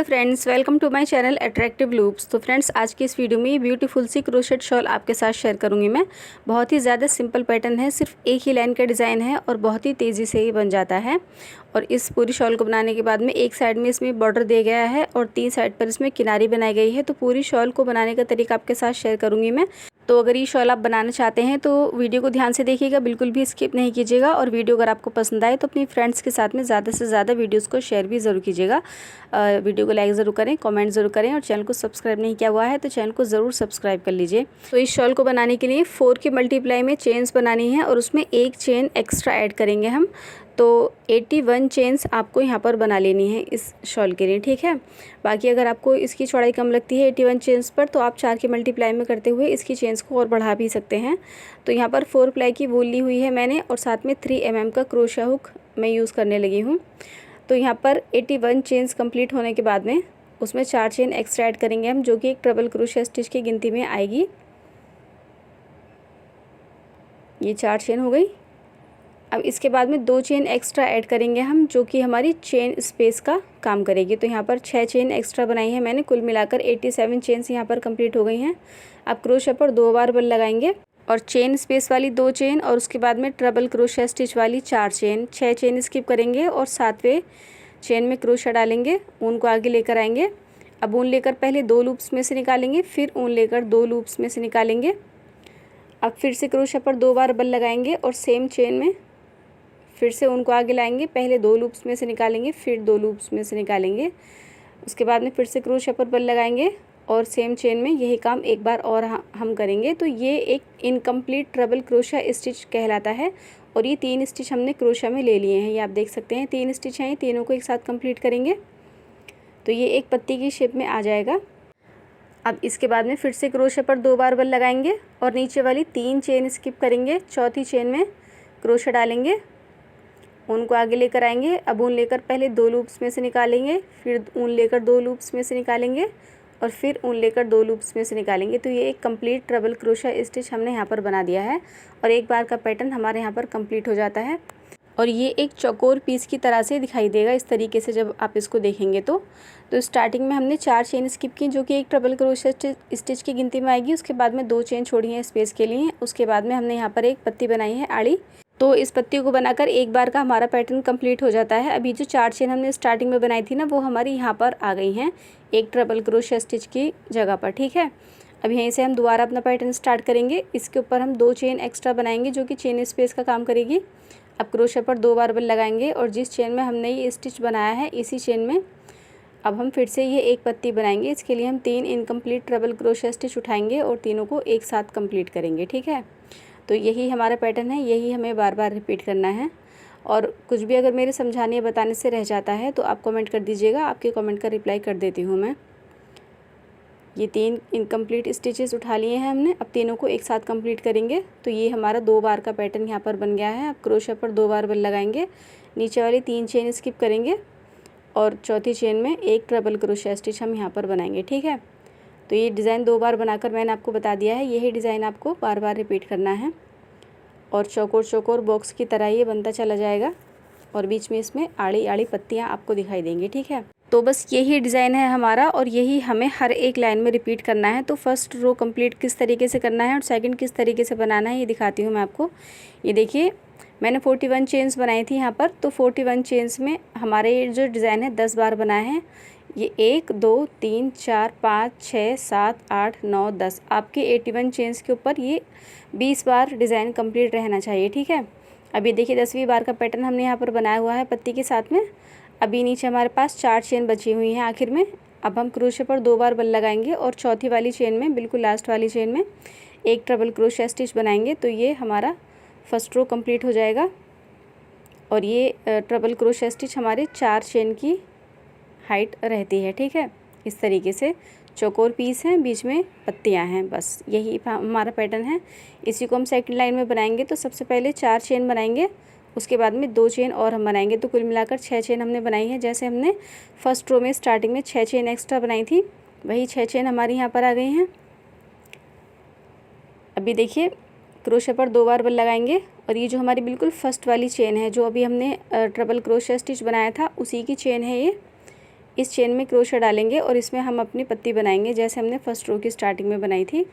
Hello friends, welcome to my channel attractive loops. तो friends, आज की इस वीडियो में ब्यूटीफुल सी क्रोशेट शॉल आपके साथ शेयर करूंगी मैं। बहुत ही ज़्यादा सिंपल पैटर्न है, सिर्फ एक ही लाइन का डिज़ाइन है और बहुत ही तेज़ी से ये बन जाता है। और इस पूरी शॉल को बनाने के बाद में एक साइड में इसमें बॉर्डर दिया गया है और 3 साइड पर इसमें किनारी बनाई गई है। तो पूरी शॉल को बनाने का तरीका आपके साथ शेयर करूँगी मैं। तो अगर ये शॉल आप बनाना चाहते हैं तो वीडियो को ध्यान से देखिएगा, बिल्कुल भी स्किप नहीं कीजिएगा। और वीडियो अगर आपको पसंद आए तो अपनी फ्रेंड्स के साथ में ज़्यादा से ज़्यादा वीडियोस को शेयर भी ज़रूर कीजिएगा। वीडियो को लाइक ज़रूर करें, कमेंट ज़रूर करें और चैनल को सब्सक्राइब नहीं किया हुआ है तो चैनल को ज़रूर सब्सक्राइब कर लीजिए। तो इस शॉल को बनाने के लिए 4 की मल्टीप्लाई में चेन्स बनानी है और उसमें एक चेन एक्स्ट्रा ऐड करेंगे हम। तो 81 चेन्स आपको यहाँ पर बना लेनी है इस शॉल के लिए, ठीक है। बाकी अगर आपको इसकी चौड़ाई कम लगती है 81 चेन्स पर तो आप 4 की मल्टीप्लाई में करते हुए इसकी चेन्स को और बढ़ा भी सकते हैं। तो यहाँ पर 4 प्लाई की वूल ली हुई है मैंने और साथ में 3 mm का क्रोशा हुक मैं यूज़ करने लगी हूँ। तो यहाँ पर 81 चेन्स कंप्लीट होने के बाद में उसमें 4 चेन एक्स्ट्रा ऐड करेंगे हम, जो कि एक ट्रिपल क्रोशिया स्टिच की गिनती में आएगी। ये 4 चेन हो गई। अब इसके बाद में 2 चेन एक्स्ट्रा ऐड करेंगे हम, जो कि हमारी चेन स्पेस का काम करेगी। तो यहाँ पर 6 चेन एक्स्ट्रा बनाई है मैंने, कुल मिलाकर 87 चेन्स यहाँ पर कंप्लीट हो गई हैं। अब क्रोशिया पर 2 बार बल लगाएंगे और चेन स्पेस वाली 2 चेन और उसके बाद में ट्रिपल क्रोशिया स्टिच वाली 4 चेन, 6 चेन स्किप करेंगे और 7वें चेन में क्रोशिया डालेंगे, ऊन को आगे लेकर आएंगे। अब ऊन लेकर पहले 2 लूप्स में से निकालेंगे, फिर ऊन लेकर 2 लूप्स में से निकालेंगे। अब फिर से क्रोशिया पर 2 बार बल लगाएंगे और सेम चेन में फिर से ऊन को आगे लाएंगे, पहले 2 लूप्स में से निकालेंगे, फिर 2 लूप्स में से निकालेंगे। उसके बाद में फिर से क्रोशिया पर बल लगाएंगे और सेम चेन में यही काम एक बार और हम करेंगे। तो ये एक इनकम्प्लीट ट्रिपल क्रोशिया स्टिच कहलाता है और ये 3 स्टिच हमने क्रोशिया में ले लिए हैं। ये आप देख सकते हैं 3 स्टिच हैं, ये तीनों को एक साथ कंप्लीट करेंगे तो ये एक पत्ती की शेप में आ जाएगा। अब इसके बाद में फिर से क्रोशिया पर 2 बार बल लगाएंगे और नीचे वाली 3 चेन स्किप करेंगे, चौथी चेन में क्रोशिया डालेंगे, ऊन को आगे लेकर आएंगे। अब ऊन लेकर पहले 2 लूप्स में से निकालेंगे, फिर ऊन लेकर 2 लूप्स में से निकालेंगे और फिर ऊन लेकर 2 लूप्स में से निकालेंगे। तो ये एक कंप्लीट ट्रिपल क्रोशिया स्टिच हमने यहाँ पर बना दिया है और एक बार का पैटर्न हमारे यहाँ पर कंप्लीट हो जाता है। और ये एक चौकोर पीस की तरह से दिखाई देगा इस तरीके से जब आप इसको देखेंगे तो स्टार्टिंग में हमने 4 चेन स्किप की, जो कि एक ट्रिपल क्रोशिया स्टिच की गिनती में आएगी। उसके बाद में 2 चेन छोड़ी हैं स्पेस के लिए। उसके बाद में हमने यहाँ पर एक पत्ती बनाई है आड़ी। तो इस पत्ती को बनाकर एक बार का हमारा पैटर्न कंप्लीट हो जाता है। अभी जो 4 चेन हमने स्टार्टिंग में बनाई थी ना, वो हमारी यहाँ पर आ गई हैं एक ट्रिपल क्रोशिया स्टिच की जगह पर, ठीक है। अब यहीं से हम दोबारा अपना पैटर्न स्टार्ट करेंगे। इसके ऊपर हम 2 चेन एक्स्ट्रा बनाएंगे, जो कि चेन स्पेस का काम करेगी। अब क्रोशिया पर 2 बार बल लगाएंगे और जिस चेन में हमने ये स्टिच बनाया है इसी चेन में अब हम फिर से ये एक पत्ती बनाएंगे। इसके लिए हम 3 इनकम्प्लीट ट्रिपल क्रोशिया स्टिच उठाएंगे और तीनों को एक साथ कंप्लीट करेंगे, ठीक है। तो यही हमारा पैटर्न है, यही हमें बार बार रिपीट करना है। और कुछ भी अगर मेरे समझाने या बताने से रह जाता है तो आप कमेंट कर दीजिएगा, आपके कमेंट का रिप्लाई कर देती हूँ मैं। ये 3 इनकम्प्लीट स्टिचेस उठा लिए हैं हमने, अब तीनों को एक साथ कंप्लीट करेंगे। तो ये हमारा 2 बार का पैटर्न यहाँ पर बन गया है। अब क्रोशिया पर 2 बार बल लगाएंगे, नीचे वाली 3 चेन स्किप करेंगे और चौथी चेन में एक ट्रिपल क्रोशिया स्टिच हम यहाँ पर बनाएंगे, ठीक है। तो ये डिज़ाइन 2 बार बनाकर मैंने आपको बता दिया है, यही डिज़ाइन आपको बार बार रिपीट करना है और चौकोर चौकोर बॉक्स की तरह ये बनता चला जाएगा और बीच में इसमें आड़ी आड़ी पत्तियाँ आपको दिखाई देंगी, ठीक है। तो बस यही डिज़ाइन है हमारा और यही हमें हर एक लाइन में रिपीट करना है। तो फर्स्ट रो कंप्लीट किस तरीके से करना है और सेकंड किस तरीके से बनाना है ये दिखाती हूँ मैं आपको। ये देखिए मैंने 41 चेन्स बनाई थी यहाँ पर। तो 41 चेन्स में हमारे ये जो डिज़ाइन है 10 बार बनाए हैं। ये 1 2 3 4 5 6 7 8 9 10 आपके 81 चेन्स के ऊपर ये 20 बार डिज़ाइन कंप्लीट रहना चाहिए, ठीक है। अभी देखिए 10वीं बार का पैटर्न हमने यहाँ पर बनाया हुआ है पत्ती के साथ में। अभी नीचे हमारे पास 4 चेन बची हुई हैं आखिर में। अब हम क्रोशिया पर 2 बार बल लगाएंगे और चौथी वाली चेन में, बिल्कुल लास्ट वाली चेन में एक ट्रिपल क्रोशिया स्टिच बनाएंगे। तो ये हमारा फर्स्ट रो कंप्लीट हो जाएगा और ये ट्रिपल क्रोशिया स्टिच हमारे 4 चेन की हाइट रहती है, ठीक है। इस तरीके से चौकोर पीस हैं, बीच में पत्तियां हैं, बस यही हमारा पैटर्न है। इसी को हम सेकंड लाइन में बनाएंगे। तो सबसे पहले 4 चेन बनाएंगे, उसके बाद में 2 चेन और हम बनाएंगे। तो कुल मिलाकर 6 चेन हमने बनाई है। जैसे हमने फर्स्ट रो में स्टार्टिंग में 6 चेन एक्स्ट्रा बनाई थी, वही 6 चेन हमारी यहाँ पर आ गई हैं। अभी देखिए क्रोशिया पर 2 बार बल लगाएंगे और ये जो हमारी बिल्कुल फर्स्ट वाली चेन है, जो अभी हमने ट्रिपल क्रोशिया स्टिच बनाया था, उसी की चेन है इस चेन में क्रोशा डालेंगे और इसमें हम अपनी पत्ती बनाएंगे जैसे हमने फर्स्ट रो की स्टार्टिंग में बनाई थी।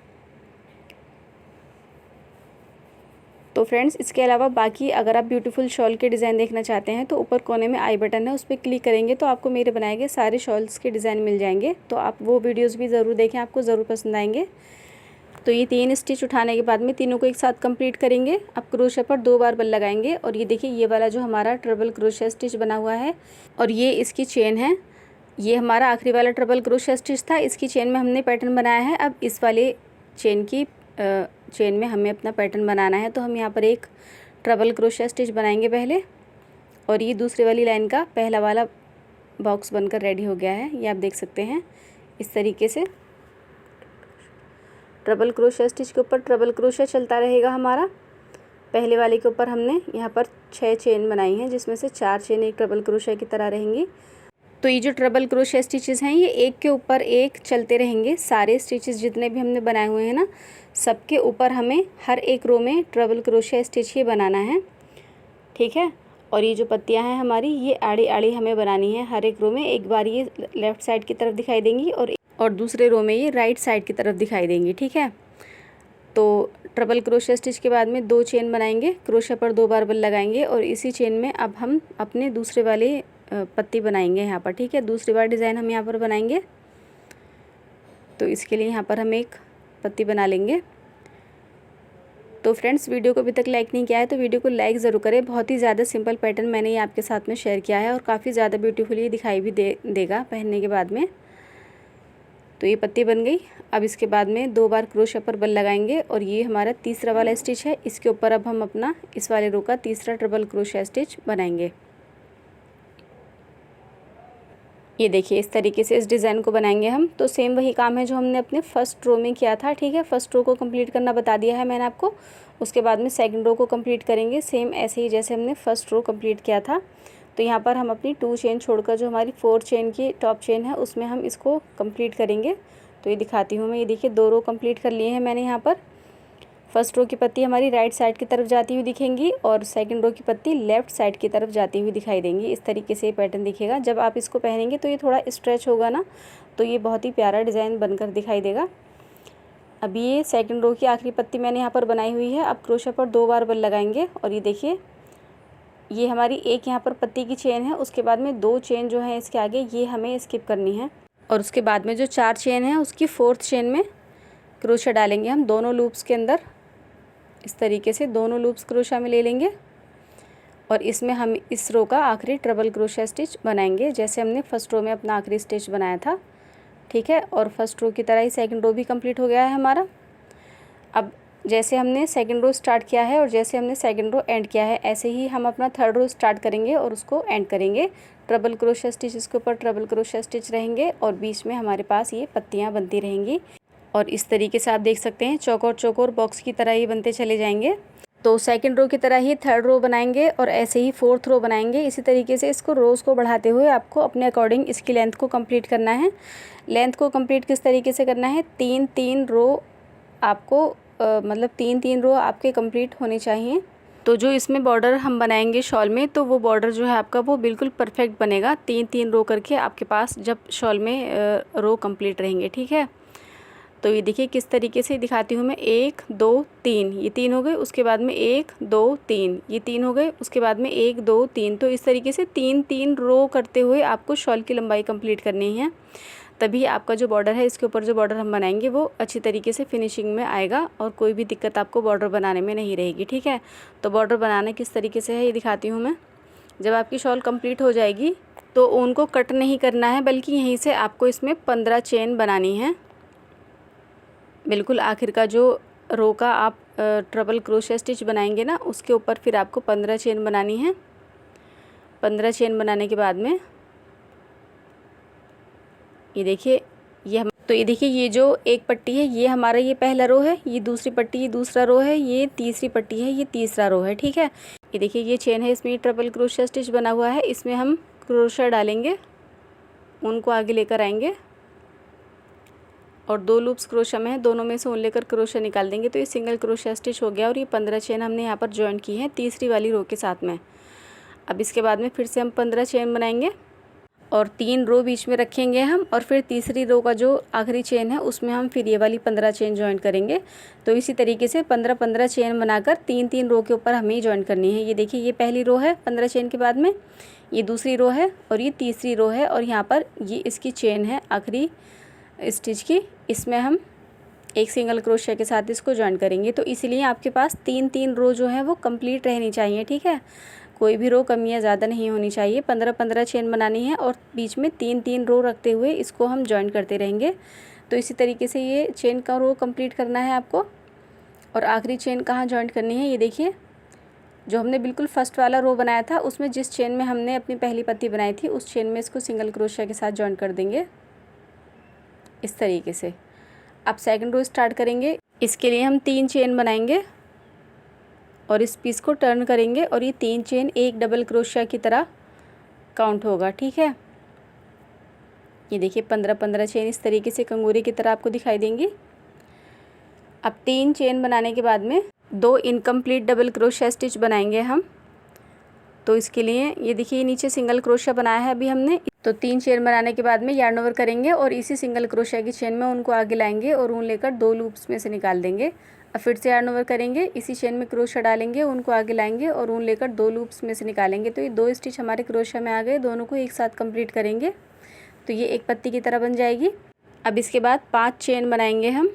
तो फ्रेंड्स, इसके अलावा बाकी अगर आप ब्यूटीफुल शॉल के डिज़ाइन देखना चाहते हैं तो ऊपर कोने में आई बटन है, उस पर क्लिक करेंगे तो आपको मेरे बनाए गए सारे शॉल्स के डिज़ाइन मिल जाएंगे। तो आप वो वीडियोस भी ज़रूर देखें, आपको ज़रूर पसंद आएंगे। तो ये 3 स्टिच उठाने के बाद में तीनों को एक साथ कंप्लीट करेंगे। अब क्रोशे पर 2 बार बल लगाएंगे और ये देखिए ये वाला जो हमारा ट्रिपल क्रोशे स्टिच बना हुआ है और ये इसकी चेन है। ये हमारा आखिरी वाला ट्रिपल क्रोशे स्टिच था, इसकी चेन में हमने पैटर्न बनाया है। अब इस वाले चेन में हमें अपना पैटर्न बनाना है। तो हम यहाँ पर एक ट्रिपल क्रोशे स्टिच बनाएंगे पहले और ये दूसरी वाली लाइन का पहला वाला बॉक्स बनकर रेडी हो गया है। ये आप देख सकते हैं इस तरीके से ट्रिपल क्रोशे स्टिच के ऊपर ट्रिपल क्रोशे चलता रहेगा हमारा। पहले वाले के ऊपर हमने यहाँ पर 6 चेन बनाई हैं जिसमें से 4 चेन एक ट्रिपल क्रोशे की तरह रहेंगी। तो ये जो ट्रिपल क्रोशे स्टिचेस हैं ये एक के ऊपर एक चलते रहेंगे। सारे स्टिचेस जितने भी हमने बनाए हुए हैं ना, सबके ऊपर हमें हर एक रो में ट्रिपल क्रोशे स्टिच ही बनाना है, ठीक है। और ये जो पत्तियां हैं हमारी ये आड़ी आड़ी हमें बनानी है हर एक रो में। एक बार ये लेफ़्ट साइड की तरफ दिखाई देंगी और दूसरे रो में ये राइट साइड की तरफ दिखाई देंगी, ठीक है। तो ट्रिपल क्रोशे स्टिच के बाद में 2 चेन बनाएंगे, क्रोशे पर 2 बार बल लगाएंगे और इसी चेन में अब हम अपने दूसरे वाले पत्ती बनाएंगे यहाँ पर, ठीक है। दूसरी बार डिज़ाइन हम यहाँ पर बनाएंगे। तो इसके लिए यहाँ पर हम एक पत्ती बना लेंगे। तो फ्रेंड्स, वीडियो को अभी तक लाइक नहीं किया है तो वीडियो को लाइक ज़रूर करें। बहुत ही ज़्यादा सिंपल पैटर्न मैंने ये आपके साथ में शेयर किया है और काफ़ी ज़्यादा ब्यूटीफुली दिखाई भी देगा पहनने के बाद में। तो ये पत्ती बन गई। अब इसके बाद में 2 बार क्रोशे पर बल लगाएंगे और ये हमारा तीसरा वाला स्टिच है। इसके ऊपर अब हम अपना इस वाले रो का तीसरा ट्रिपल क्रोशे स्टिच बनाएंगे। ये देखिए इस तरीके से इस डिज़ाइन को बनाएंगे हम। तो सेम वही काम है जो हमने अपने फर्स्ट रो में किया था, ठीक है। फर्स्ट रो को कंप्लीट करना बता दिया है मैंने आपको। उसके बाद में सेकंड रो को कंप्लीट करेंगे सेम ऐसे ही जैसे हमने फर्स्ट रो कंप्लीट किया था। तो यहाँ पर हम अपनी 2 चेन छोड़कर जो हमारी 4 चेन की टॉप चेन है उसमें हम इसको कंप्लीट करेंगे। तो ये दिखाती हूँ मैं। ये देखिए 2 रो कंप्लीट कर लिए हैं मैंने। यहाँ पर फर्स्ट रो की पत्ती हमारी राइट साइड की तरफ जाती हुई दिखेंगी और सेकंड रो की पत्ती लेफ़्ट साइड की तरफ जाती हुई दिखाई देंगी। इस तरीके से ये पैटर्न दिखेगा। जब आप इसको पहनेंगे तो ये थोड़ा स्ट्रेच होगा ना, तो ये बहुत ही प्यारा डिज़ाइन बनकर दिखाई देगा। अभी ये सेकंड रो की आखिरी पत्ती मैंने यहाँ पर बनाई हुई है। अब क्रोशे पर 2 बार बल लगाएंगे और ये देखिए ये हमारी एक यहाँ पर पत्ती की चेन है। उसके बाद में 2 चेन जो है इसके आगे ये हमें स्किप करनी है और उसके बाद में जो 4 चेन है उसकी 4th चेन में क्रोशा डालेंगे हम दोनों लूप्स के अंदर। इस तरीके से दोनों लूप्स क्रोशा में ले लेंगे और इसमें हम इस रो का आखिरी ट्रिपल क्रोशा स्टिच बनाएंगे जैसे हमने फर्स्ट रो में अपना आखिरी स्टिच बनाया था, ठीक है। और फर्स्ट रो की तरह ही सेकंड रो भी कंप्लीट हो गया है हमारा। अब जैसे हमने सेकंड रो स्टार्ट किया है और जैसे हमने सेकंड रो एंड किया है ऐसे ही हम अपना थर्ड रो स्टार्ट करेंगे और उसको एंड करेंगे। ट्रिपल क्रोशा स्टिच इसके ऊपर ट्रिपल क्रोशा स्टिच रहेंगे और बीच में हमारे पास ये पत्तियाँ बनती रहेंगी। और इस तरीके से आप देख सकते हैं चौकोर चौकोर बॉक्स की तरह ही बनते चले जाएंगे। तो सेकंड रो की तरह ही थर्ड रो बनाएंगे और ऐसे ही 4th रो बनाएंगे। इसी तरीके से इसको रोज़ को बढ़ाते हुए आपको अपने अकॉर्डिंग इसकी लेंथ को कंप्लीट करना है। लेंथ को कंप्लीट किस तरीके से करना है, 3-3 रो आपको मतलब 3-3 रो आपके कंप्लीट होने चाहिए। तो जो इसमें बॉर्डर हम बनाएंगे शॉल में तो वो बॉर्डर जो है आपका वो बिल्कुल परफेक्ट बनेगा। 3-3 रो करके आपके पास जब शॉल में रो कंप्लीट रहेंगे, ठीक है। तो ये देखिए किस तरीके से दिखाती हूँ मैं। 1 2 3 ये 3 हो गए, उसके बाद में 1 2 3 ये 3 हो गए, उसके बाद में 1 2 3। तो इस तरीके से 3-3 रो करते हुए आपको शॉल की लंबाई कंप्लीट करनी है। तभी आपका जो बॉर्डर है इसके ऊपर जो बॉर्डर हम बनाएंगे वो अच्छी तरीके से फिनिशिंग में आएगा और कोई भी दिक्कत आपको बॉर्डर बनाने में नहीं रहेगी, ठीक है। तो बॉर्डर बनाना किस तरीके से है ये दिखाती हूँ मैं। जब आपकी शॉल कंप्लीट हो जाएगी तो उनको कट नहीं करना है बल्कि यहीं से आपको इसमें 15 चेन बनानी है। बिल्कुल आखिर का जो रो का आप ट्रिपल क्रोशा स्टिच बनाएंगे ना उसके ऊपर फिर आपको 15 चेन बनानी है। 15 चेन बनाने के बाद में ये देखिए ये देखिए ये जो एक पट्टी है ये हमारा ये पहला रो है, ये दूसरी पट्टी ये दूसरा रो है, ये तीसरी पट्टी है ये तीसरा रो है, ठीक है। ये देखिए ये चेन है, इसमें ट्रिपल क्रोशा स्टिच बना हुआ है। इसमें हम क्रोशा डालेंगे, उनको आगे लेकर आएंगे और 2 लूप्स क्रोशा में है, दोनों में से ऊन लेकर क्रोशा निकाल देंगे। तो ये सिंगल क्रोशा स्टिच हो गया और ये 15 चेन हमने यहाँ पर जॉइन की है तीसरी वाली रो के साथ में। अब इसके बाद में फिर से हम 15 चेन बनाएंगे और 3 रो बीच में रखेंगे हम, और फिर तीसरी रो का जो आखिरी चेन है उसमें हम फिर ये वाली 15 चेन जॉइन करेंगे। तो इसी तरीके से 15-15 चेन बनाकर 3-3 रो के ऊपर हमें ही जॉइन करनी है। ये देखिए ये पहली रो है 15 चेन के बाद में, ये दूसरी रो है और ये तीसरी रो है, और यहाँ पर ये इसकी चेन है आखिरी स्टिच की, इसमें हम एक सिंगल क्रोशिया के साथ इसको जॉइन करेंगे। तो इसलिए आपके पास 3-3 रो जो है वो कंप्लीट रहनी चाहिए, ठीक है। कोई भी रो कम या ज़्यादा नहीं होनी चाहिए। 15-15 चेन बनानी है और बीच में 3-3 रो रखते हुए इसको हम जॉइन करते रहेंगे। तो इसी तरीके से ये चेन का रो कंप्लीट करना है आपको। और आखिरी चेन कहाँ जॉइन करनी है, ये देखिए जो हमने बिल्कुल फर्स्ट वाला रो बनाया था उसमें जिस चेन में हमने अपनी पहली पत्ती बनाई थी उस चेन में इसको सिंगल क्रोशिया के साथ जॉइन कर देंगे इस तरीके से। अब सेकंड रो स्टार्ट करेंगे। इसके लिए हम 3 चेन बनाएंगे और इस पीस को टर्न करेंगे, और ये 3 चेन एक डबल क्रोशिया की तरह काउंट होगा, ठीक है। ये देखिए 15-15 चेन इस तरीके से कंगूरे की तरह आपको दिखाई देंगी। अब 3 चेन बनाने के बाद में 2 इनकम्प्लीट डबल क्रोशिया स्टिच बनाएंगे हम। तो इसके लिए ये देखिए नीचे सिंगल क्रोशिया बनाया है अभी हमने। तो 3 चेन बनाने के बाद में यार्न ओवर करेंगे और इसी सिंगल क्रोशिया की चेन में उनको आगे लाएंगे और ऊन लेकर 2 लूप्स में से निकाल देंगे। अब फिर से यार्न ओवर करेंगे, इसी चेन में क्रोशिया डालेंगे, उनको आगे लाएंगे और ऊन लेकर 2 लूप्स में से निकालेंगे। तो ये 2 स्टिच हमारे क्रोशिया में आ गए, दोनों को एक साथ कंप्लीट करेंगे तो ये एक पत्ती की तरह बन जाएगी। अब इसके बाद 5 चेन बनाएंगे हम।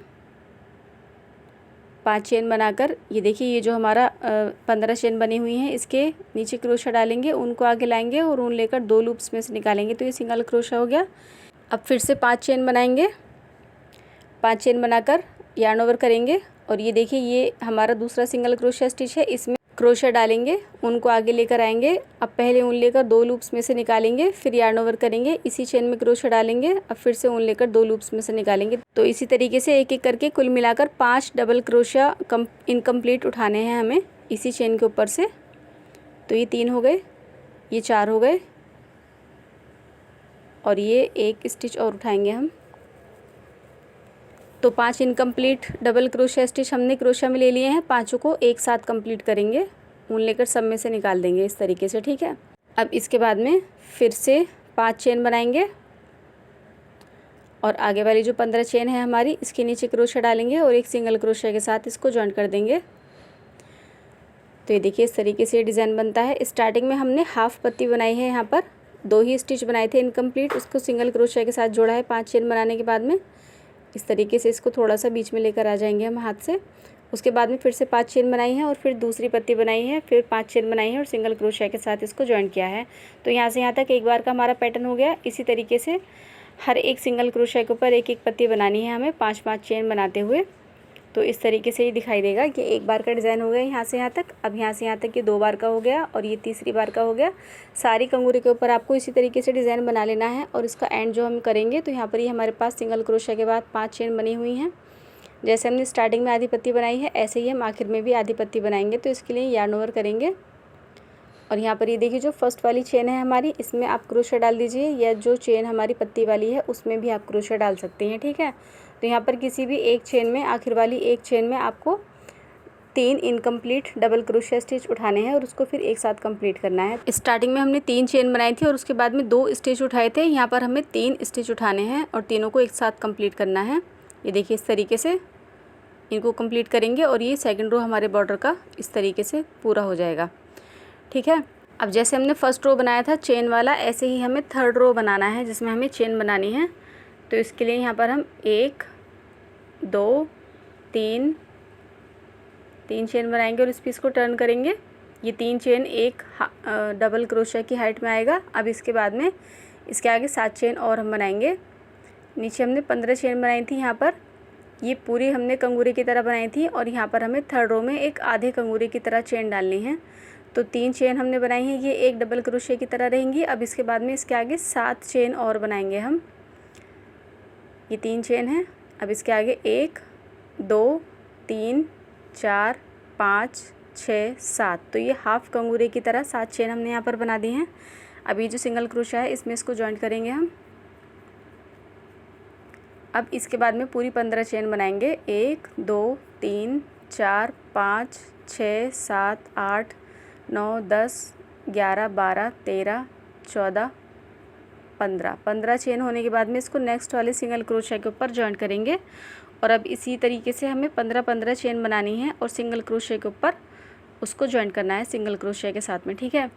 5 चेन बनाकर ये देखिए ये जो हमारा 15 चेन बनी हुई हैं इसके नीचे क्रोशिया डालेंगे, उनको आगे लाएंगे और ऊन लेकर 2 लूप्स में से निकालेंगे। तो ये सिंगल क्रोशिया हो गया। अब फिर से 5 चेन बनाएंगे। 5 चेन बनाकर यार्न ओवर करेंगे और ये देखिए ये हमारा दूसरा सिंगल क्रोशिया स्टिच है, इसमें क्रोशिया डालेंगे, उनको आगे लेकर आएंगे। अब पहले ऊन लेकर 2 लूप्स में से निकालेंगे, फिर यार्न ओवर करेंगे, इसी चेन में क्रोशिया डालेंगे, अब फिर से ऊन लेकर 2 लूप्स में से निकालेंगे। तो इसी तरीके से एक एक करके कुल मिलाकर 5 डबल क्रोशिया इनकम्प्लीट उठाने हैं हमें इसी चेन के ऊपर से। तो ये 3 हो गए, ये 4 हो गए और ये एक स्टिच और उठाएंगे हम। तो 5 इनकम्प्लीट डबल क्रोशिया स्टिच हमने क्रोशिया में ले लिए हैं, पाँचों को एक साथ कंप्लीट करेंगे, ऊन लेकर सब में से निकाल देंगे इस तरीके से, ठीक है। अब इसके बाद में फिर से 5 चेन बनाएंगे और आगे वाली जो 15 चेन है हमारी इसके नीचे क्रोशिया डालेंगे और एक सिंगल क्रोशिया के साथ इसको जॉइन कर देंगे। तो ये देखिए इस तरीके से डिज़ाइन बनता है। स्टार्टिंग में हमने हाफ पत्ती बनाई है, यहाँ पर 2 ही स्टिच बनाए थे इनकम्प्लीट, उसको सिंगल क्रोशिया के साथ जोड़ा है 5 चेन बनाने के बाद में। इस तरीके से इसको थोड़ा सा बीच में लेकर आ जाएंगे हम हाथ से। उसके बाद में फिर से 5 चेन बनाई है और फिर दूसरी पत्ती बनाई है, फिर 5 चेन बनाई है और सिंगल क्रोशिया के साथ इसको जॉइन किया है। तो यहाँ से यहाँ तक एक बार का हमारा पैटर्न हो गया। इसी तरीके से हर एक सिंगल क्रोशिया के ऊपर एक एक पत्ती बनानी है हमें 5-5 चेन बनाते हुए। तो इस तरीके से ही दिखाई देगा कि एक बार का डिज़ाइन हो गया यहाँ से यहाँ तक। अब यहाँ से यहाँ तक ये 2 बार का हो गया और ये तीसरी बार का हो गया। सारी कंगूरे के ऊपर आपको इसी तरीके से डिज़ाइन बना लेना है और इसका एंड जो हम करेंगे तो यहाँ पर ही हमारे पास सिंगल क्रोशिया के बाद 5 चेन बनी हुई हैं। जैसे हमने स्टार्टिंग में आधी पत्ती बनाई है ऐसे ही हम आखिर में भी आधी पत्ती बनाएंगे। तो इसके लिए यार्न ओवर करेंगे और यहाँ पर ये देखिए जो फर्स्ट वाली चेन है हमारी इसमें आप क्रोशिया डाल दीजिए, या जो चेन हमारी पत्ती वाली है उसमें भी आप क्रोशिया डाल सकते हैं, ठीक है। तो यहाँ पर किसी भी एक चेन में, आखिर वाली एक चेन में आपको 3 इनकम्प्लीट डबल क्रोशिया स्टिच उठाने हैं और उसको फिर एक साथ कंप्लीट करना है। स्टार्टिंग में हमने 3 चेन बनाई थी और उसके बाद में 2 स्टिच उठाए थे। यहाँ पर हमें 3 स्टिच उठाने हैं और तीनों को एक साथ कंप्लीट करना है। ये देखिए इस तरीके से इनको कंप्लीट करेंगे और ये सेकंड रो हमारे बॉर्डर का इस तरीके से पूरा हो जाएगा, ठीक है। अब जैसे हमने फर्स्ट रो बनाया था चेन वाला, ऐसे ही हमें थर्ड रो बनाना है जिसमें हमें चेन बनानी है। तो इसके लिए यहाँ पर हम 1 2 3 चेन बनाएंगे और इस पीस को टर्न करेंगे। ये 3 चेन एक डबल क्रोशिया की हाइट में आएगा। अब इसके बाद में इसके आगे 7 चेन और हम बनाएंगे। नीचे हमने 15 चेन बनाई थी, यहाँ पर ये पूरी हमने कंगूरे की तरह बनाई थी और यहाँ पर हमें थर्ड रो में एक आधे कंगूरे की तरह चेन डालनी है। तो 3 चेन हमने बनाई है, ये एक डबल क्रोशिया की तरह रहेंगी। अब इसके बाद में इसके आगे 7 चेन और बनाएंगे हम। ये 3 चेन है, अब इसके आगे 1 2 3 4 5 6 7। तो ये हाफ कंगूरे की तरह 7 चेन हमने यहाँ पर बना दी हैं। अब ये जो सिंगल क्रोशिया है इसमें इसको जॉइन करेंगे हम। अब इसके बाद में पूरी 15 चेन बनाएंगे। 1 2 3 4 5 6 7 8 9 10 11 12 13 14 15 चेन होने के बाद में इसको नेक्स्ट वाले सिंगल क्रोशिया के ऊपर जॉइन करेंगे। और अब इसी तरीके से हमें 15 चेन बनानी है और सिंगल क्रोशिया के ऊपर उसको जॉइन करना है सिंगल क्रोशिया के साथ में, ठीक है।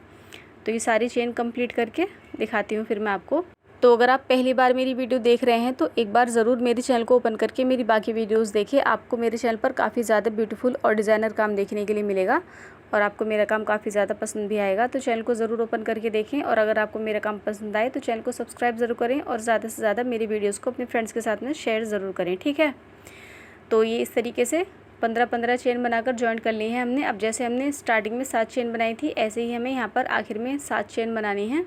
तो ये सारी चेन कंप्लीट करके दिखाती हूँ फिर मैं आपको। तो अगर आप पहली बार मेरी वीडियो देख रहे हैं तो एक बार ज़रूर मेरे चैनल को ओपन करके मेरी बाकी वीडियोस देखिए। आपको मेरे चैनल पर काफ़ी ज़्यादा ब्यूटीफुल और डिज़ाइनर काम देखने के लिए मिलेगा और आपको मेरा काम काफ़ी ज़्यादा पसंद भी आएगा। तो चैनल को ज़रूर ओपन करके देखें और अगर आपको मेरा काम पसंद आए तो चैनल को सब्सक्राइब ज़रूर करें और ज़्यादा से ज़्यादा मेरी वीडियोज़ को अपने फ्रेंड्स के साथ में शेयर ज़रूर करें, ठीक है। तो ये इस तरीके से 15 चेन बनाकर ज्वाइन कर ली है हमने। अब जैसे हमने स्टार्टिंग में 7 चेन बनाई थी ऐसे ही हमें यहाँ पर आखिर में 7 चेन बनानी है।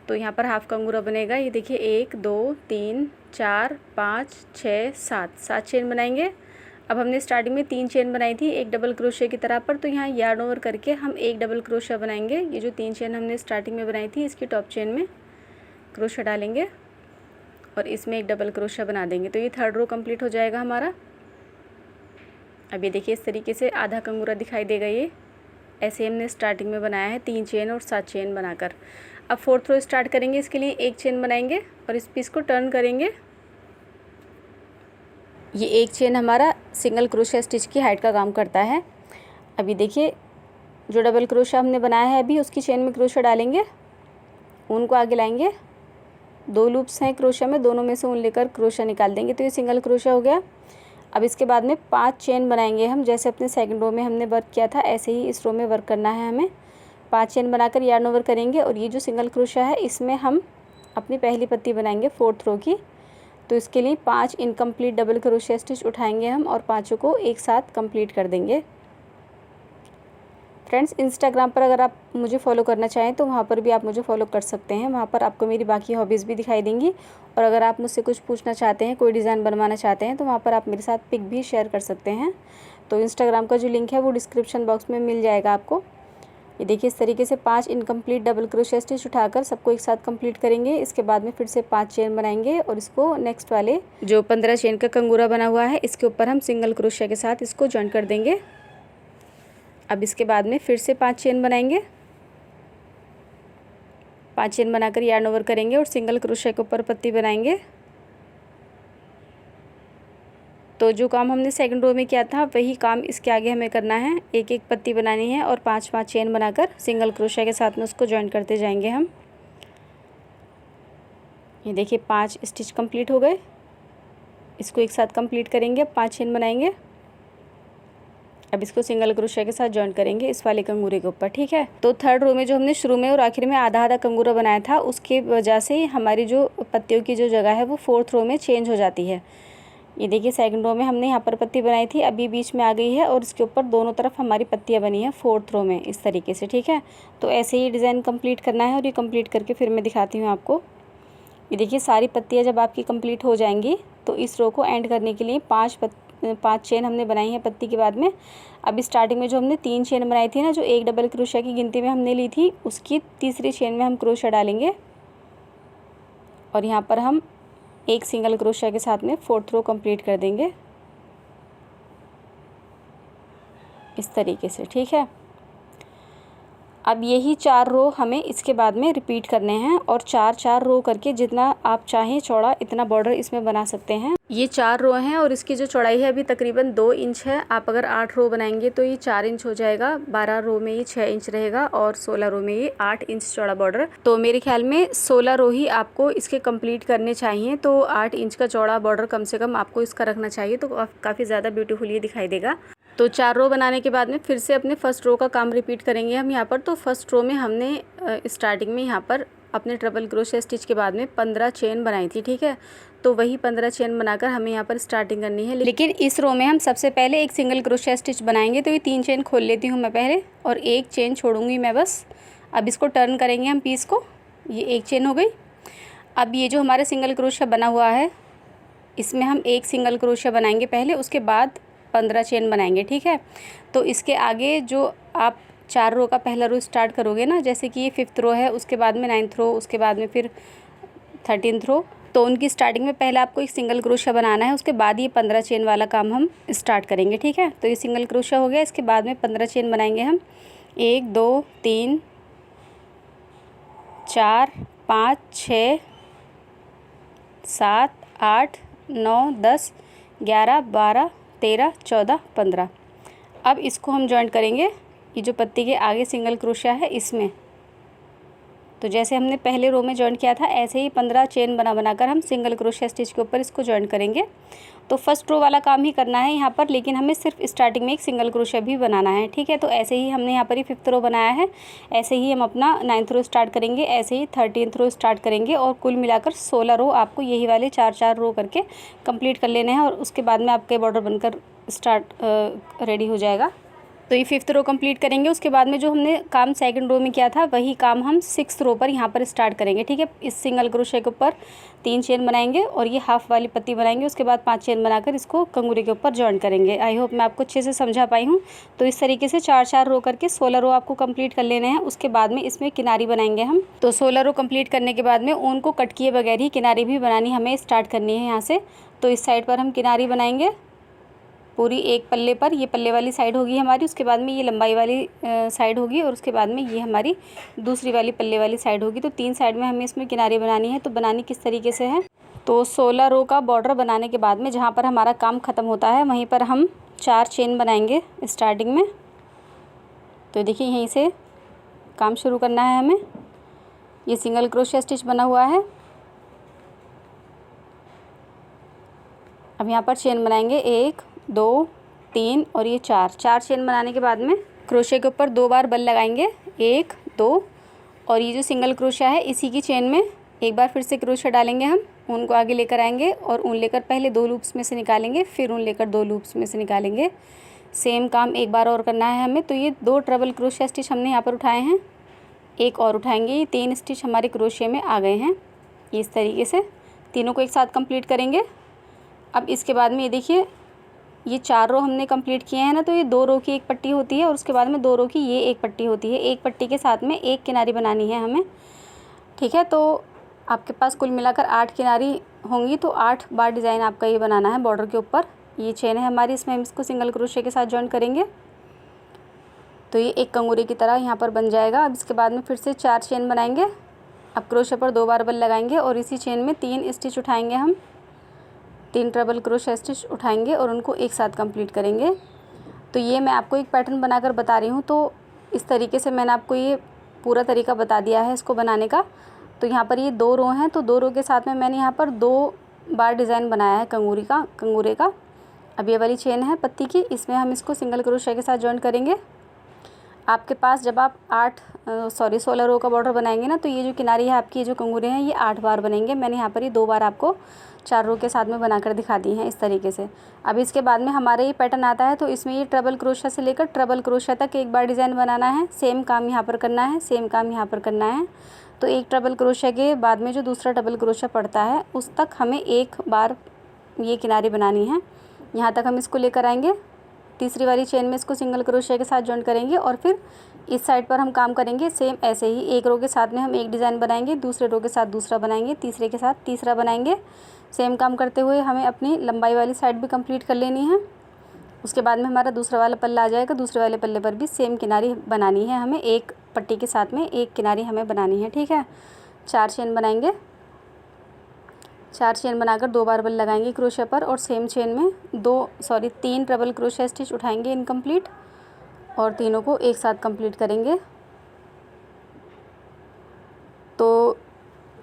तो यहाँ पर हाफ कंगूरा बनेगा। ये देखिए 1 2 3 4 5 6 7 चेन बनाएंगे। अब हमने स्टार्टिंग में 3 चेन बनाई थी एक डबल क्रोशिया की तरह पर, तो यहाँ यार्न ओवर करके हम एक डबल क्रोशिया बनाएंगे। ये जो 3 चेन हमने स्टार्टिंग में बनाई थी इसकी टॉप चेन में क्रोशिया डालेंगे और इसमें एक डबल क्रोशिया बना देंगे। तो ये थर्ड रो कंप्लीट हो जाएगा हमारा। अब ये देखिए इस तरीके से आधा कंगूरा दिखाई देगा। ये ऐसे हमने स्टार्टिंग में बनाया है 3 चेन और 7 चेन बनाकर। अब फोर्थ रो स्टार्ट करेंगे। इसके लिए एक चेन बनाएंगे और इस पीस को टर्न करेंगे। ये एक चेन हमारा सिंगल क्रोशिया स्टिच की हाइट का काम करता है। अभी देखिए जो डबल क्रोशिया हमने बनाया है अभी उसकी चेन में क्रोशिया डालेंगे, ऊन को आगे लाएंगे। 2 लूप्स हैं क्रोशिया में, दोनों में से ऊन लेकर क्रोशिया निकाल देंगे। तो ये सिंगल क्रोशिया हो गया। अब इसके बाद में 5 चेन बनाएंगे हम। जैसे अपने सेकंड रो में हमने वर्क किया था ऐसे ही इस रो में वर्क करना है हमें। 5 चेन बनाकर यार्न ओवर करेंगे और ये जो सिंगल क्रोशिया है इसमें हम अपनी पहली पत्ती बनाएंगे फोर्थ रो की। तो इसके लिए 5 इनकम्प्लीट डबल क्रोशिया स्टिच उठाएंगे हम और पाँचों को एक साथ कंप्लीट कर देंगे। फ्रेंड्स इंस्टाग्राम पर अगर आप मुझे फॉलो करना चाहें तो वहाँ पर भी आप मुझे फॉलो कर सकते हैं। वहाँ पर आपको मेरी बाकी हॉबीज़ भी दिखाई देंगी और अगर आप मुझसे कुछ पूछना चाहते हैं, कोई डिज़ाइन बनवाना चाहते हैं तो वहाँ पर आप मेरे साथ पिक भी शेयर कर सकते हैं। तो इंस्टाग्राम का जो लिंक है वो डिस्क्रिप्शन बॉक्स में मिल जाएगा आपको। ये देखिए इस तरीके से 5 इनकम्प्लीट डबल क्रोशिया स्टिच उठाकर सबको एक साथ कंप्लीट करेंगे। इसके बाद में फिर से 5 चेन बनाएंगे और इसको नेक्स्ट वाले जो 15 चेन का कंगूरा बना हुआ है इसके ऊपर हम सिंगल क्रोशिया के साथ इसको जॉइन कर देंगे। अब इसके बाद में फिर से 5 चेन बनाएंगे। 5 चेन बनाकर यार्न ओवर करेंगे और सिंगल क्रोशिया के ऊपर पत्ती बनाएंगे। तो जो काम हमने सेकंड रो में किया था वही काम इसके आगे हमें करना है। एक एक पत्ती बनानी है और 5 चेन बनाकर सिंगल क्रोशिया के साथ में उसको जॉइन करते जाएंगे हम। ये देखिए 5 स्टिच कंप्लीट हो गए। इसको एक साथ कंप्लीट करेंगे। अब 5 चेन बनाएंगे। अब इसको सिंगल क्रोशिया के साथ जॉइन करेंगे इस वाले कंगूरे के ऊपर, ठीक है। तो थर्ड रो में जो हमने शुरू में और आखिर में आधा आधा कंगूरा बनाया था उसकी वजह से हमारी जो पत्तियों की जो जगह है वो फोर्थ रो में चेंज हो जाती है। ये देखिए सेकंड रो में हमने यहाँ पर पत्ती बनाई थी, अभी बीच में आ गई है और इसके ऊपर दोनों तरफ हमारी पत्तियाँ बनी हैं फोर्थ रो में इस तरीके से, ठीक है। तो ऐसे ही डिज़ाइन कंप्लीट करना है और ये कंप्लीट करके फिर मैं दिखाती हूँ आपको। ये देखिए सारी पत्तियाँ जब आपकी कंप्लीट हो जाएंगी तो इस रो को एंड करने के लिए 5 चेन हमने बनाई है पत्ती के बाद में। अभी स्टार्टिंग में जो हमने 3 चेन बनाई थी ना, जो एक डबल क्रोशिया की गिनती में हमने ली थी, उसकी तीसरी चेन में हम क्रोशिया डालेंगे और यहाँ पर हम एक सिंगल क्रोशिया के साथ में फोर्थ रो कंप्लीट कर देंगे इस तरीके से, ठीक है। अब यही 4 रो हमें इसके बाद में रिपीट करने हैं और 4 रो करके जितना आप चाहें चौड़ा इतना बॉर्डर इसमें बना सकते हैं। ये 4 रो हैं और इसकी जो चौड़ाई है अभी तकरीबन 2 इंच है। आप अगर 8 रो बनाएंगे तो ये 4 इंच हो जाएगा, 12 रो में ये 6 इंच रहेगा और 16 रो में ये 8 इंच चौड़ा बॉर्डर। तो मेरे ख्याल में 16 रो ही आपको इसके कंप्लीट करने चाहिए। तो 8 इंच का चौड़ा बॉर्डर कम से कम आपको इसका रखना चाहिए, तो काफ़ी ज़्यादा ब्यूटीफुल ये दिखाई देगा। तो 4 रो बनाने के बाद में फिर से अपने फर्स्ट रो का काम रिपीट करेंगे हम यहाँ पर। तो फर्स्ट रो में हमने स्टार्टिंग में यहाँ पर अपने ट्रिपल क्रोशिया स्टिच के बाद में 15 चेन बनाई थी, ठीक है। तो वही 15 चेन बनाकर हमें यहाँ पर स्टार्टिंग करनी है, लेकिन इस रो में हम सबसे पहले एक सिंगल क्रोशिया स्टिच बनाएंगे। तो ये 3 चेन खोल लेती हूँ मैं पहले और एक चेन छोड़ूंगी मैं बस। अब इसको टर्न करेंगे हम पीस को। ये एक चेन हो गई। अब ये जो हमारा सिंगल क्रोशिया बना हुआ है इसमें हम एक सिंगल क्रोशिया बनाएंगे पहले, उसके बाद 15 चेन बनाएंगे, ठीक है। तो इसके आगे जो आप 4 रो का पहला रो स्टार्ट करोगे ना, जैसे कि ये 5th रो है, उसके बाद में 9th रो, उसके बाद में फिर 13th रो, तो उनकी स्टार्टिंग में पहले आपको एक सिंगल क्रोशिया बनाना है, उसके बाद ये 15 चेन वाला काम हम स्टार्ट करेंगे, ठीक है। तो ये सिंगल क्रोशिया हो गया। इसके बाद में 15 चेन बनाएंगे हम। 1 2 3 4 5 6 7 8 9 10 11 12 13 14 15। अब इसको हम जॉइंट करेंगे ये जो पत्ती के आगे सिंगल क्रोशिया है इसमें। तो जैसे हमने पहले रो में जॉइंट किया था ऐसे ही 15 चेन बनाकर हम सिंगल क्रोशिया स्टिच के ऊपर इसको जॉइंट करेंगे। तो फर्स्ट रो वाला काम ही करना है यहाँ पर, लेकिन हमें सिर्फ स्टार्टिंग में एक सिंगल क्रोशिया भी बनाना है, ठीक है। तो ऐसे ही हमने यहाँ पर ही 5th रो बनाया है, ऐसे ही हम अपना 9th रो स्टार्ट करेंगे, ऐसे ही 13th रो स्टार्ट करेंगे और कुल मिलाकर 16 रो आपको यही वाले 4 रो करके कंप्लीट कर लेने हैं और उसके बाद में आपके बॉर्डर बनकर रेडी हो जाएगा। तो ये 5th रो कंप्लीट करेंगे। उसके बाद में जो हमने काम 2nd रो में किया था वही काम हम 6th रो पर यहाँ पर स्टार्ट करेंगे, ठीक है। इस सिंगल क्रोशिया के ऊपर 3 चेन बनाएंगे और ये हाफ वाली पत्ती बनाएंगे, उसके बाद 5 चेन बनाकर इसको कंगूरे के ऊपर जॉइन करेंगे। आई होप मैं आपको अच्छे से समझा पाई हूँ। तो इस तरीके से 4 रो करके 16 रो आपको कंप्लीट कर लेने हैं। उसके बाद में इसमें किनारी बनाएंगे हम। तो 16 रो कंप्लीट करने के बाद में ऊन को कट किए बगैर ही किनारी भी बनानी हमें स्टार्ट करनी है यहाँ से। तो इस साइड पर हम किनारी बनाएंगे पूरी एक पल्ले पर, ये पल्ले वाली साइड होगी हमारी, उसके बाद में ये लंबाई वाली साइड होगी और उसके बाद में ये हमारी दूसरी वाली पल्ले वाली साइड होगी। तो 3 साइड में हमें इसमें किनारी बनानी है। तो बनानी किस तरीके से है, तो 16 रो का बॉर्डर बनाने के बाद में जहाँ पर हमारा काम ख़त्म होता है वहीं पर हम 4 चेन बनाएंगे स्टार्टिंग में। तो देखिए यहीं से काम शुरू करना है हमें। ये सिंगल क्रोशिया स्टिच बना हुआ है। अब यहाँ पर चेन बनाएंगे 1 2 3 और ये 4 चेन बनाने के बाद में क्रोशिया के ऊपर 2 बार बल लगाएंगे, 1 2 और ये जो सिंगल क्रोशिया है इसी की चेन में एक बार फिर से क्रोशिया डालेंगे हम। ऊन को आगे लेकर आएंगे और ऊन लेकर पहले 2 लूप्स में से निकालेंगे, फिर ऊन लेकर 2 लूप्स में से निकालेंगे। सेम काम एक बार और करना है हमें। तो ये 2 ट्रबल क्रोशिया स्टिच हमने यहाँ पर उठाए हैं, एक और उठाएंगे। ये 3 स्टिच हमारे क्रोशिया में आ गए हैं। इस तरीके से तीनों को एक साथ कंप्लीट करेंगे। अब इसके बाद में ये देखिए ये 4 रो हमने कंप्लीट किए हैं ना, तो ये 2 रो की एक पट्टी होती है और उसके बाद में 2 रो की ये एक पट्टी होती है। एक पट्टी के साथ में एक किनारी बनानी है हमें, ठीक है। तो आपके पास कुल मिलाकर 8 किनारी होंगी, तो 8 बार डिज़ाइन आपका ये बनाना है बॉर्डर के ऊपर। ये चेन है हमारी, इसमें हम इसको सिंगल क्रोशिया के साथ जॉइन करेंगे। तो ये एक कंगूरे की तरह यहाँ पर बन जाएगा। अब इसके बाद में फिर से 4 चेन बनाएंगे। अब क्रोशिया पर 2 बार बल लगाएंगे और इसी चेन में 3 स्टिच उठाएंगे हम, 3 ट्रबल क्रोशिया स्टिच उठाएंगे और उनको एक साथ कंप्लीट करेंगे। तो ये मैं आपको एक पैटर्न बनाकर बता रही हूँ। तो इस तरीके से मैंने आपको ये पूरा तरीका बता दिया है इसको बनाने का। तो यहाँ पर ये 2 रो हैं, तो 2 रो के साथ में मैंने यहाँ पर 2 बार डिज़ाइन बनाया है कंगूरे का। अब ये वाली चेन है पत्ती की, इसमें हम इसको सिंगल क्रोशिया के साथ जॉइन करेंगे। आपके पास जब आप 16 रो का बॉर्डर बनाएंगे ना, तो ये जो किनारी है आपकी, ये जो कंगूरे हैं ये 8 बार बनेंगे। मैंने यहाँ पर ये 2 बार आपको 4 रो के साथ में बनाकर दिखा दी हैं इस तरीके से। अब इसके बाद में हमारे ये पैटर्न आता है, तो इसमें ये ट्रबल क्रोशिया से लेकर ट्रबल क्रोशिया तक एक बार डिज़ाइन बनाना है। सेम काम यहाँ पर करना है, सेम काम यहाँ पर करना है। तो एक ट्रबल क्रोशिया के बाद में जो दूसरा ट्रबल क्रोशिया पड़ता है उस तक हमें एक बार ये किनारी बनानी है। यहाँ तक हम इसको लेकर आएंगे, तीसरी वाली चेन में इसको सिंगल क्रोशिया के साथ जॉइन करेंगे और फिर इस साइड पर हम काम करेंगे सेम ऐसे ही। एक रो के साथ में हम एक डिज़ाइन बनाएंगे, दूसरे रो के साथ दूसरा बनाएंगे, तीसरे के साथ तीसरा बनाएंगे। सेम काम करते हुए हमें अपनी लंबाई वाली साइड भी कंप्लीट कर लेनी है। उसके बाद में हमारा दूसरा वाला पल्ला आ जाएगा, दूसरे वाले पल्ले पर भी सेम किनारी बनानी है हमें, एक पट्टी के साथ में एक किनारी हमें बनानी है, ठीक है। 4 चेन बनाएंगे, 4 चेन बनाकर 2 बार बल लगाएंगे क्रोशिया पर और सेम चेन में 3 ट्रबल क्रोशिया स्टिच उठाएंगे इनकम्प्लीट और तीनों को एक साथ कंप्लीट करेंगे। तो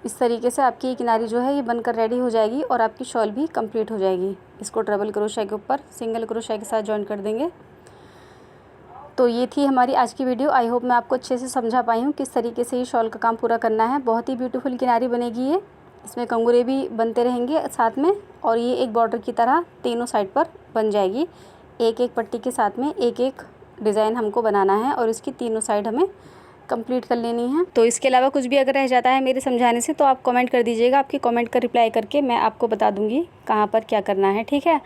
इस तरीके से आपकी ये किनारी जो है ये बनकर रेडी हो जाएगी और आपकी शॉल भी कंप्लीट हो जाएगी। इसको ट्रबल क्रोशिया के ऊपर सिंगल क्रोशिया के साथ जॉइन कर देंगे। तो ये थी हमारी आज की वीडियो। आई होप मैं आपको अच्छे से समझा पाई हूँ किस तरीके से ये शॉल का काम पूरा करना है। बहुत ही ब्यूटीफुल किनारी बनेगी ये, इसमें कंगूरे भी बनते रहेंगे साथ में और ये एक बॉर्डर की तरह तीनों साइड पर बन जाएगी। एक एक पट्टी के साथ में एक एक डिज़ाइन हमको बनाना है और इसकी तीनों साइड हमें कंप्लीट कर लेनी है। तो इसके अलावा कुछ भी अगर रह जाता है मेरे समझाने से तो आप कमेंट कर दीजिएगा। आपके कमेंट का रिप्लाई करके मैं आपको बता दूंगी कहाँ पर क्या करना है, ठीक है।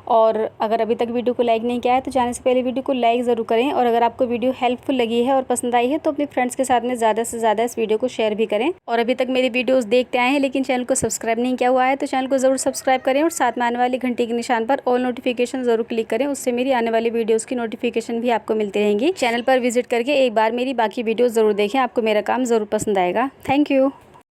और अगर अभी तक वीडियो को लाइक नहीं किया है तो जाने से पहले वीडियो को लाइक ज़रूर करें और अगर आपको वीडियो हेल्पफुल लगी है और पसंद आई है तो अपने फ्रेंड्स के साथ में ज़्यादा से ज़्यादा इस वीडियो को शेयर भी करें। और अभी तक मेरी वीडियोज़ देखते आए हैं लेकिन चैनल को सब्सक्राइब नहीं किया हुआ है तो चैनल को ज़रूर सब्सक्राइब करें और साथ में आने वाली घंटी के निशान पर ऑल नोटिफिकेशन ज़रूर क्लिक करें, उससे मेरी आने वाली वीडियोज़ की नोटिफिकेशन भी आपको मिलती रहेंगी। चैनल पर विजिट करके एक बार मेरी बाकी वीडियोज़ ज़रूर देखें, आपको मेरा काम ज़रूर पसंद आएगा। Thank you.